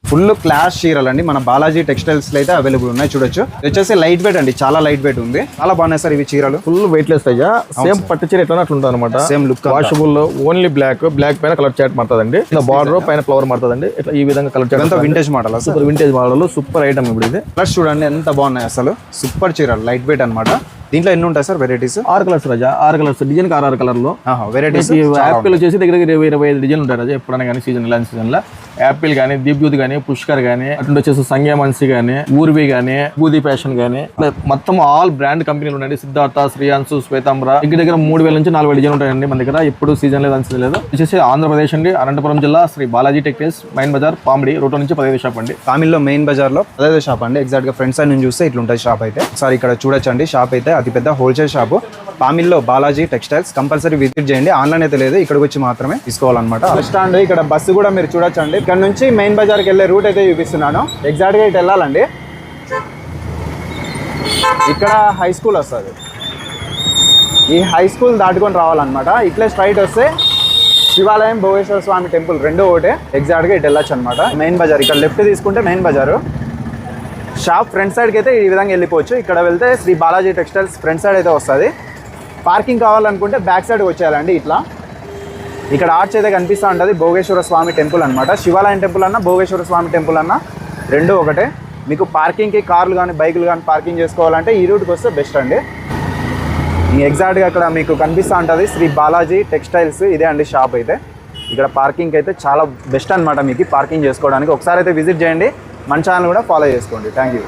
Full class చీరలు అండి మన బాలాజీ టెక్స్టైల్స్ లో అయితే అవైలబుల్ ఉన్నాయి. చూడొచ్చు ఇది వచ్చేసి లైట్ వెయిట్ అండి, చాలా లైట్ వెయిట్ ఉంది. చాలా బాగున్నాయి సార్ ఇవి చీరలు. ఫుల్ వెయిట్ లెస్ అయ్యా. సేమ్ పట్టు చీర ఎట్లా అట్లా ఉంటుంది అనమాట. Same look, washable, only black పైన కలర్ చాట్ మారుతుందండి. బార్డర్ పైన ఫ్లవర్ మారుతుందండి. ఇట్లా ఈ విధంగా colour chart. Vintage model, super vintage model, super item. ఇప్పుడు ఇది కలర్స్ చూడండి ఎంత బాగున్నాయి అసలు. సూపర్ చీరలు, లైట్ వెయిట్ అనమాట. దీంట్లో ఎన్ని ఉంటాయి సార్ వెరైటీస్? 6 కలర్స్ రాజా. 6 కలర్స్, డిజైన్ 6 కలర్ లో వెరైటీస్. యాపిల్ వచ్చేసి దగ్గర 25 డిజైన్ ఉంటాయి రాజా. ఎప్పుడైనా కానీ సీజన్ ఇలాంటి సీజన్ లో యాపిల్ కానీ, దీప్యూత్ కానీ, పుష్కర్ కానీ, అటు వచ్చేసి సంగ్యా మన్సి కానీ, ఊర్వి కానీ, బూది ఫ్యాషన్ కానీ, మొత్తం ఆల్ బ్రాండ్ కంపెనీలు ఉన్నాయండి. సిద్ధార్థ, శ్రీయాన్సు, శ్వేతాంబర దగ్గర 3000 నుంచి 4000 డిజైన్ ఉంటాయండి మన దగ్గర. ఎప్పుడు సీజన్ లేదు అని లేదు. వచ్చేసి ఆంధ్రప్రదేశ్ అండి, అనంతపురం జిల్లా, Shri Balaji textiles, main Bazar, Pamidi road నుంచి 15 షాప్ అండి. పామిడిలో మెయిన్ బజార్ లో 15 షాప్ అండి. ఎగ్జాక్ట్ గా ఫ్రంట్ సైడ్ నుంచి చూస్తే ఇట్లా ఉంటుంది షాప్ అయితే. సార్ ఇక్కడ చూడొచ్చండి, షాప్ అయితే అతి పెద్ద హోల్సేల్ షాప్ పామిల్లో బాలాజీ టెక్స్టైల్స్. కంపల్సరీ విజిట్ చేయండి. ఆన్లైన్ అయితే లేదు, ఇక్కడికి వచ్చి మాత్రమే తీసుకోవాలన్నమాట. బస్ స్టాండ్ ఇక్కడ బస్సు కూడా మీరు చూడొచ్చండి. ఇక్కడ నుంచి మెయిన్ బజార్కి వెళ్ళే రూట్ అయితే చూపిస్తున్నాను. ఎగ్జాక్ట్గా ఇటు వెళ్ళాలండి. ఇక్కడ హై స్కూల్ వస్తుంది. ఈ హై స్కూల్ దాటుకొని రావాలన్నమాట. ఇట్లే స్ట్రైట్ వస్తే శివాలయం, భోగేశ్వర స్వామి టెంపుల్ రెండు ఒకటే. ఎగ్జాక్ట్గా ఇటు వెళ్ళొచ్చు అనమాట. మెయిన్ బజార్ ఇక్కడ లెఫ్ట్ తీసుకుంటే మెయిన్ బజారు. షాప్ ఫ్రంట్ సైడ్కి అయితే ఈ విధంగా వెళ్ళిపోవచ్చు. ఇక్కడ వెళ్తే Shri Balaji textiles front side అయితే వస్తుంది. పార్కింగ్ కావాలనుకుంటే బ్యాక్ సైడ్ వచ్చేయాలండి. ఇట్లా ఇక్కడ ఆర్చ్ అయితే కనిపిస్తూ ఉంటుంది. భోగేశ్వర స్వామి టెంపుల్ అనమాట. శివాలయం టెంపుల్ అన్న, భోగేశ్వర స్వామి టెంపుల్ అన్న రెండు ఒకటే. మీకు పార్కింగ్కి కార్లు కానీ బైకులు కానీ పార్కింగ్ చేసుకోవాలంటే ఈ రూట్కి వస్తే బెస్ట్ అండి. ఎగ్జాక్ట్గా అక్కడ మీకు కనిపిస్తూ ఉంటుంది శ్రీ బాలాజీ టెక్స్టైల్స్. ఇదే అండి షాప్ అయితే. ఇక్కడ పార్కింగ్ అయితే చాలా బెస్ట్ అనమాట మీకు పార్కింగ్ చేసుకోవడానికి. ఒకసారి అయితే విజిట్ చేయండి. మన ఛానల్ కూడా ఫాలో చేసుకోండి. Thank you.